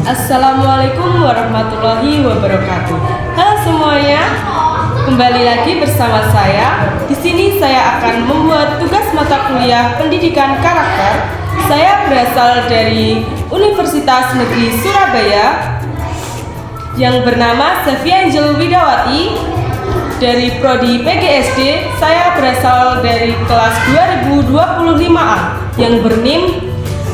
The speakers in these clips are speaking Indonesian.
Assalamualaikum warahmatullahi wabarakatuh. Halo semuanya, kembali lagi bersama saya. Di sini saya akan membuat tugas mata kuliah pendidikan karakter. Saya berasal dari Universitas Negeri Surabaya yang bernama Safia Angel Widawati. Dari Prodi PGSD, saya berasal dari kelas 2025A yang berNIM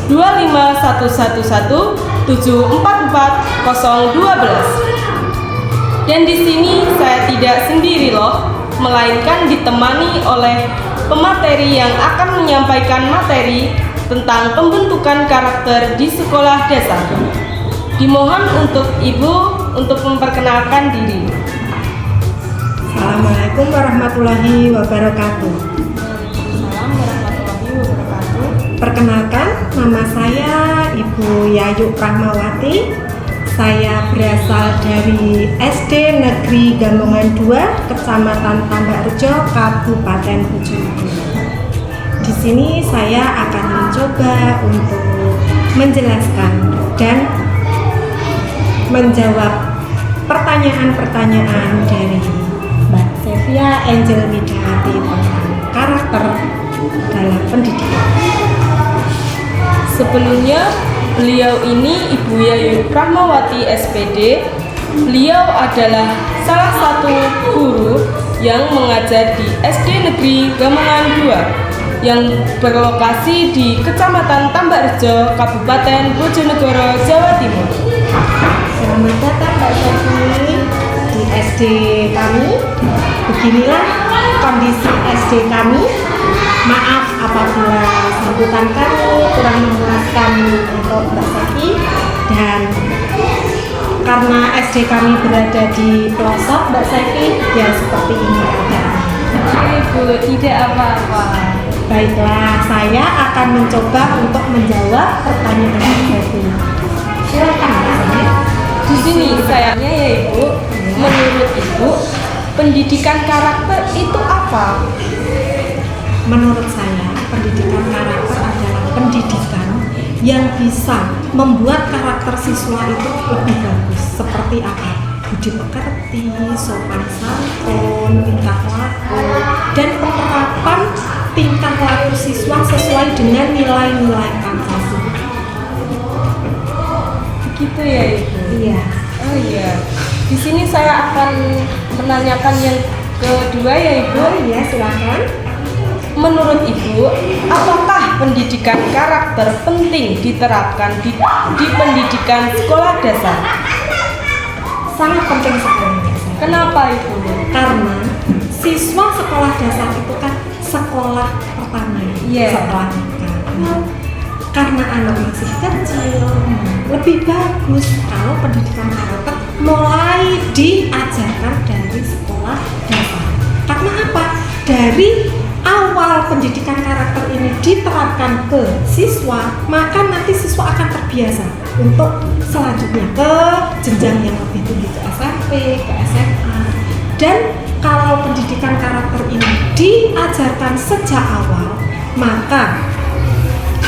25111744012. Dan di sini saya tidak sendiri loh, melainkan ditemani oleh pemateri yang akan menyampaikan materi tentang pembentukan karakter di sekolah dasar. Dimohon untuk Ibu untuk memperkenalkan diri. Assalamualaikum warahmatullahi wabarakatuh. Assalamualaikum warahmatullahi wabarakatuh. Perkenalkan, nama saya Ibu Yayu Rahmawati. Saya berasal dari SD Negeri Gambongan 2, Kecamatan Tambakrejo, Kabupaten Bojonegoro. Di sini saya akan mencoba untuk menjelaskan dan menjawab pertanyaan-pertanyaan dari Mbak Safia Angel Widawati tentang karakter dalam pendidikan. Sebelumnya, beliau ini Ibu Yayu Rahmawati SPD. Beliau adalah salah satu guru yang mengajar di SD Negeri Gambongan 2 yang berlokasi di Kecamatan Tambakrejo, Kabupaten Bojonegoro, Jawa Timur. Selamat datang Mbak Sofi di SD kami. Beginilah kondisi SD kami. Maaf apabila sambutan kami kurang memuaskan untuk Mbak Sofi, dan karena SD kami berada di pelosok Mbak Sofi, ya seperti ini keadaannya. Ibu, tidak apa-apa. Baiklah, saya akan mencoba untuk menjawab pertanyaan Mbak Sofi. Silakan Mbak Sofi. Di sini sayangnya ya Ibu, menurut Ibu, pendidikan karakter itu apa? Menurut saya, pendidikan karakter adalah pendidikan yang bisa membuat karakter siswa itu lebih bagus. Seperti apa? Budi pekerti, sopan santun, tingkah laku, dan penerapan tingkah laku siswa sesuai dengan nilai-nilai Pancasila. Begitu ya Ibu? Iya. Oh iya. Di sini saya akan menanyakan yang kedua ya Ibu. Oh iya, silakan. Menurut Ibu, apakah pendidikan karakter penting diterapkan di pendidikan sekolah dasar? Sangat penting sekali. Kenapa Ibu? Karena siswa sekolah dasar itu kan sekolah pertama setelah nikah. Karena anak masih kecil, lebih bagus kalau pendidikan karakter mulai diajarkan dari sekolah dasar. Karena apa? Dari awal pendidikan karakter ini diterapkan ke siswa, maka nanti siswa akan terbiasa untuk selanjutnya ke jenjang yang lebih tinggi, ke SMP, ke SMA. Dan kalau pendidikan karakter ini diajarkan sejak awal, maka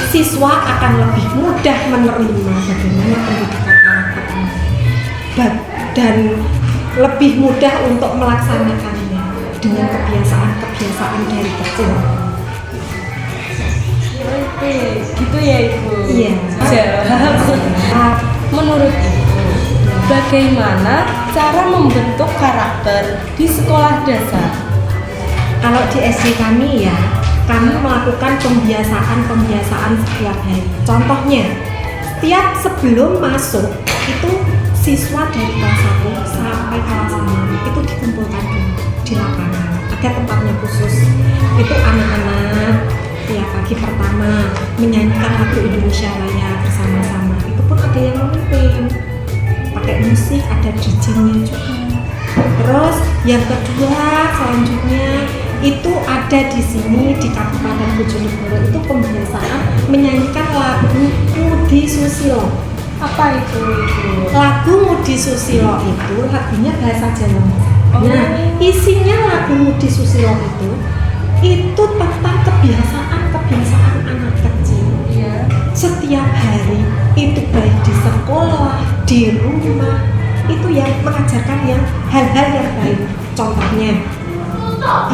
siswa akan lebih mudah menerima bagaimana pendidikan karakter ini dan lebih mudah untuk melaksanakannya dengan kebiasaan-kebiasaan dari kecil. Oke, gitu ya Ibu. Iya. Menurut Ibu, bagaimana cara membentuk karakter di sekolah dasar? Kalau di SD kami ya, kami melakukan pembiasaan setiap hari. Contohnya, setiap sebelum masuk itu siswa dari kelas 1 sampai kelas 6 itu dikumpulkan di lapangan. Ada tempatnya khusus. Itu anak-anak ya pagi pertama menyanyikan lagu Indonesia Raya bersama-sama. Itu pun ada yang memimpin. Pakai musik, ada DJ-nya juga. Terus yang kedua selanjutnya itu ada di sini di Kabupaten Bojonegoro itu pembiasaan menyanyikan lagu Mudi Susilo. Apa itu Ibu? Lagu Mudi Susilo itu lagunya bahasa Jawa. Nah, isinya lagu Mudi Susilo itu tentang kebiasaan anak kecil. Iya. Setiap hari itu baik di sekolah, di rumah itu yang mengajarkan yang hal-hal yang baik. Contohnya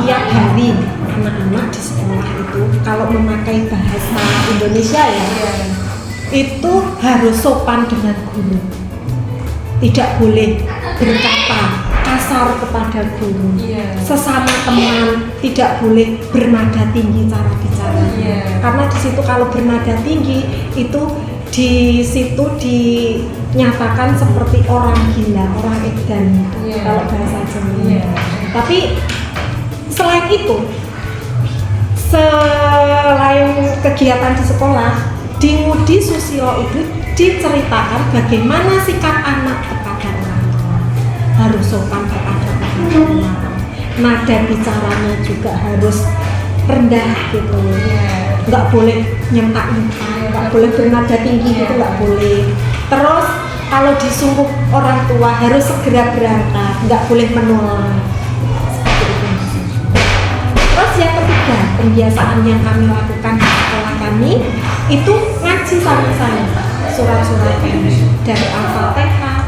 tiap hari anak-anak di sekolah itu kalau memakai bahasa Indonesia ya, itu harus sopan dengan guru, tidak boleh berkata kasar kepada guru, sesama teman tidak boleh bernada tinggi cara bicara, karena di situ kalau bernada tinggi itu di situ dinyatakan seperti orang gila, orang edan, kalau bahasa Jawa. Tapi selain itu, selain kegiatan di sekolah, di Ngudi Susilo itu diceritakan bagaimana sikap anak kepada orang tua. Harus sopan beradab kepada orang. Nada bicaranya juga harus rendah gitu. Nggak boleh nyentak-nyentak, nggak boleh bernada tinggi gitu, nggak boleh. Terus kalau disuruh orang tua harus segera berangkat, nggak boleh menolak. Terus yang ketiga, pembiasaan yang kami lakukan di sekolah kami itu ngaji sama-sama surat-surat dari Al-Fatihah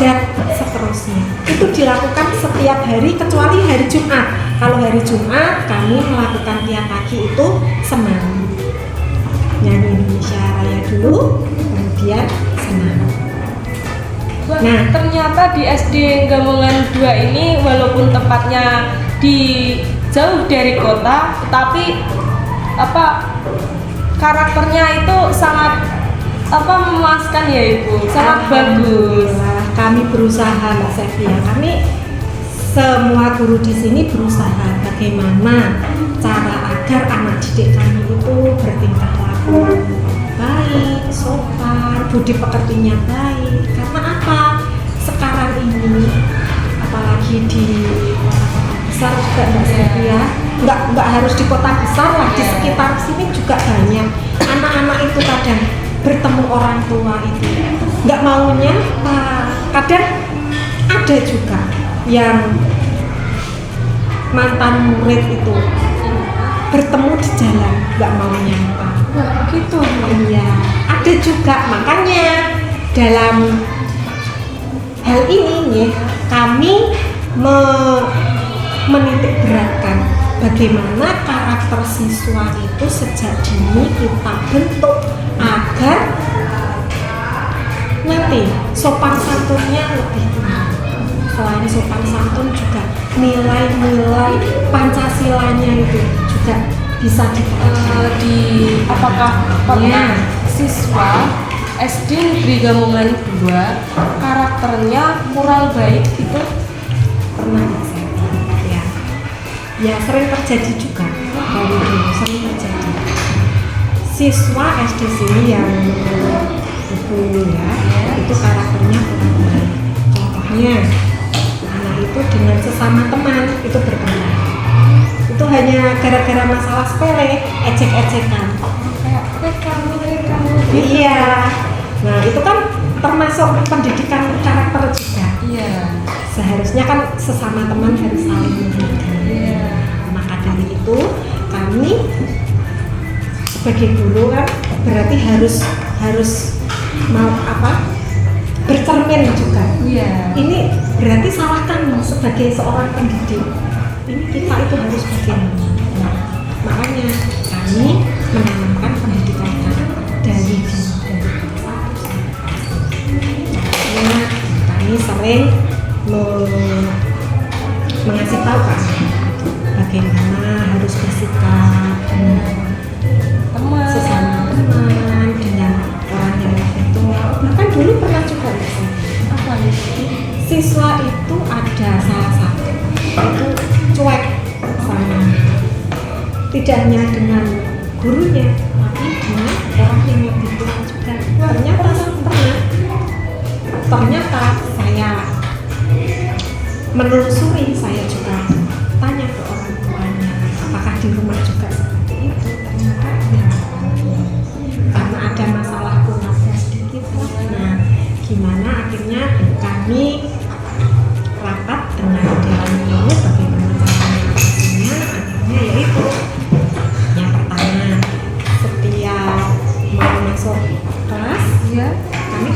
dan seterusnya. Itu dilakukan setiap hari kecuali hari Jumat. Kalau hari Jumat kami melakukan tiap pagi itu senam, nyanyi Indonesia Raya dulu, kemudian senam. Nah, ternyata di SD Gamongan 2 ini walaupun tempatnya jauh dari kota, tetapi karakternya itu sangat memuaskan ya Ibu, sangat bagus. Kami berusaha Mbak Sevia, kami semua guru di sini berusaha bagaimana cara agar anak didik kami itu bertingkah laku baik, sopan, budi pekertinya baik. Karena apa? Sekarang ini apalagi di kota-kota besar juga Mbak Sevia, nggak harus di kota besar lah, di sekitar sini juga banyak anak-anak itu kadang bertemu orang tua itu nggak maunya, kadang ada juga yang mantan murid itu bertemu di jalan nggak mau nyapa. Gitu. Iya, ada juga. Makanya dalam hal ini nih kami menitik beratkan bagaimana karakter siswa itu sejak dini kita bentuk agar nanti sopan santunnya lebih tinggi. Selain sopan santun juga nilai-nilai Pancasilanya itu juga bisa dipelajari. Apakah pernah siswa SD Negeri Gamongan 2 karakternya kurang baik itu? Pernah ya sering terjadi juga dari dulu, sering terjadi siswa SD sini yang ibu ya itu karakternya kurang baik. Contohnya anak itu dengan sesama teman itu berteman itu hanya gara-gara masalah sepele, ecek-ecekan kayak kamu. Iya, nah itu kan termasuk pendidikan karakter juga. Iya. Seharusnya kan sesama teman harus saling menghargai. Maka dari itu kami sebagai guru kan berarti harus mau bercermin juga. Ini berarti salah kami sebagai seorang pendidik. Ini kita itu harus bagaimana. Makanya kami menanamkan pendidikan dari kami sering mengasih tahu kan bagaimana harus bersikap dengan sesama teman, dengan orang yang lebih tua. Bahkan dulu pernah juga siswa itu ada salah satu itu cuek sama tidak hanya dengan gurunya tapi dengan orang yang lebih tua juga. Ternyata saya menelusuri, saya juga tanya ke orang tuanya apakah di rumah juga seperti itu. Ternyata ya, karena ada masalah keluarga sedikit lah. Nah, gimana akhirnya kami rapat dengan dewan guru bagaimana cara mengatasinya. Akhirnya yaitu yang pertama, setiap mau masuk kelas kami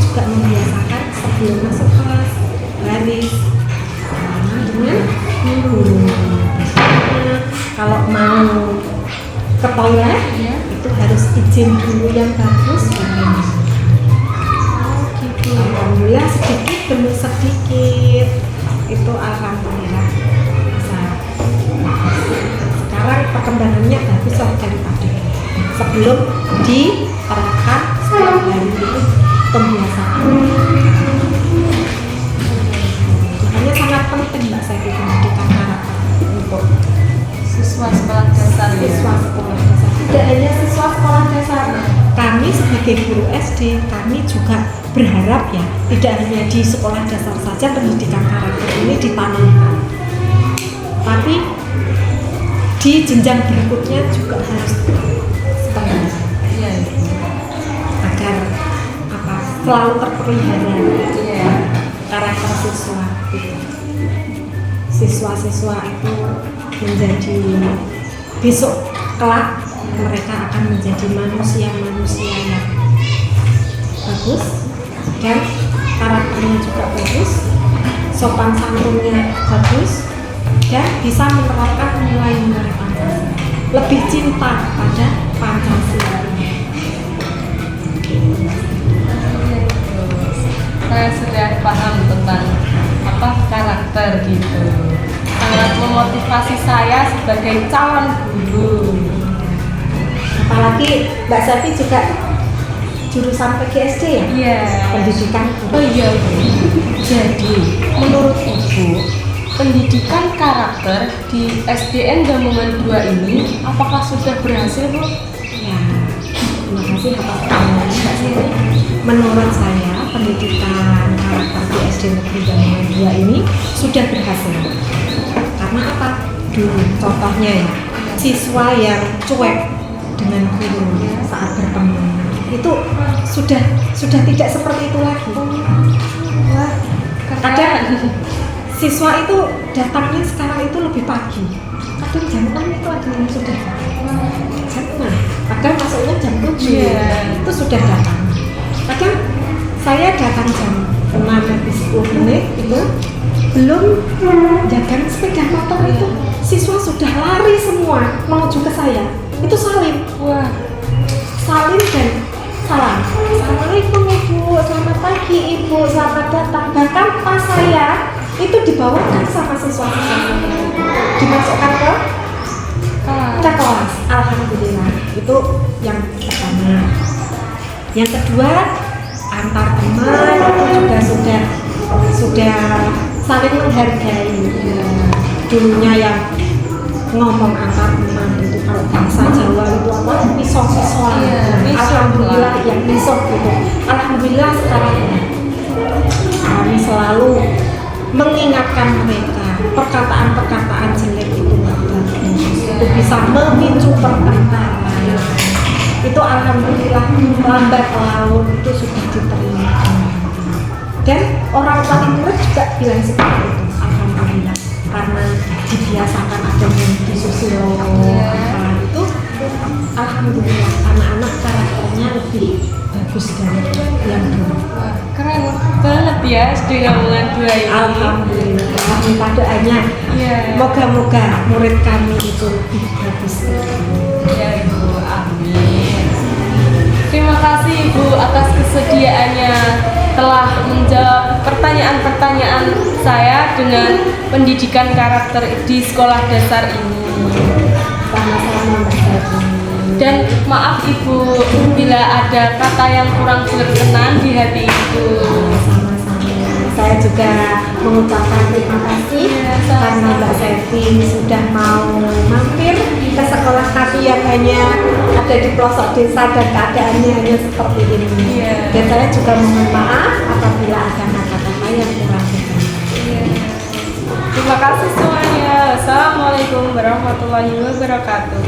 ke toilet itu harus izin dulu yang bagus. Gitu. Alhamdulillah sedikit demi sedikit itu alhamdulillah bisa. Sekarang perkembangannya bagus lah daripada sebelum diterapkan setiap hari itu pembiasaan. Makanya sangat penting Mbak Sevi pendidikan karakter untuk Siswa sekolah dasar ya. siswa sekolah dasar. Tidak hanya siswa sekolah dasar, kami sebagai guru SD, kami juga berharap ya tidak hanya di sekolah dasar saja pendidikan karakter ini ditanamkan, tapi di jenjang berikutnya juga harus setengah Iya. agar selalu terpelihara Iya. karakter siswa itu. Siswa-siswa itu menjadi besok kelak mereka akan menjadi manusia-manusia yang bagus dan karakternya juga bagus, sopan santunnya bagus dan bisa menerapkan nilai-nilai Pancasila, lebih cinta pada Pancasila. Saya sudah paham tentang karakter gitu. Sangat memotivasi saya sebagai calon guru. Apalagi Mbak Sevi juga jurusan PGSD ya? Iya. Pendidikan guru. Oh iya Bu. Jadi menurut Ibu, pendidikan karakter di SDN Gambungan 2 ini apakah sudah berhasil Bu? Ya, terima kasih atas pertanyaannya Mbak Sevi. Menurut saya pendidikan karakter di SD Negeri Gambungan 2 ini sudah berhasil. Karena apa? Dulu contohnya ya, siswa yang cuek dengan guru saat bertemu itu sudah tidak seperti itu lagi. Wah, Kadang siswa itu datangnya sekarang itu lebih pagi. Kadang jam 6 itu ada yang sudah jam 6. Kadang masuknya jam 7. Iya. Itu sudah datang. Kadang saya datang jam 6 lebih 10 menit itu belum jaga sepeda motor itu siswa sudah lari semua menuju ke saya. Itu salim. Wah, Salim dan salam. Assalamualaikum Ibu, selamat pagi Ibu, selamat datang. Bahkan pas saya itu dibawakan sama siswa-siswa dimasukkan ke kelas. Alhamdulillah. Itu yang pertama. Yang kedua, antar teman itu juga sudah saling menghargai. Dulunya yang ngomong antar teman itu kalau bahasa Jawa itu apa? Misok-misokan. Alhamdulillah yang misok gitu. Alhamdulillah sekarang kami selalu mengingatkan mereka perkataan-perkataan jelek itu nggak bagus. Itu bisa memicu pertengkaran. Itu alhamdulillah lambat laun itu sudah diterima. Dan orang tua murid juga bilang seperti itu. Alhamdulillah karena dibiasakan ada yang disusilo itu alhamdulillah anak-anak karakternya lebih bagus dari yang dulu. wah, keren banget ya SD Gambungan 2 ini. Alhamdulillah minta doanya Iya. moga-moga murid kami itu lebih bagus. Ya Ibu, amin. Terima kasih Ibu atas kesediaannya telah menjawab pertanyaan-pertanyaan saya dengan pendidikan karakter di sekolah dasar ini. Sama-sama Mbak Sevi. Dan maaf Ibu bila ada kata yang kurang berkenan di hati Ibu. Sama-sama. Saya juga mengucapkan terima kasih karena Mbak Sevi sudah mau mampir ke sekolah kami yang hanya ada di pelosok desa dan keadaannya hanya seperti ini. Iya. Dan saya juga mohon maaf apabila ada kata-kata yang kurang berkenan. Terima kasih semuanya. Assalamualaikum warahmatullahi wabarakatuh.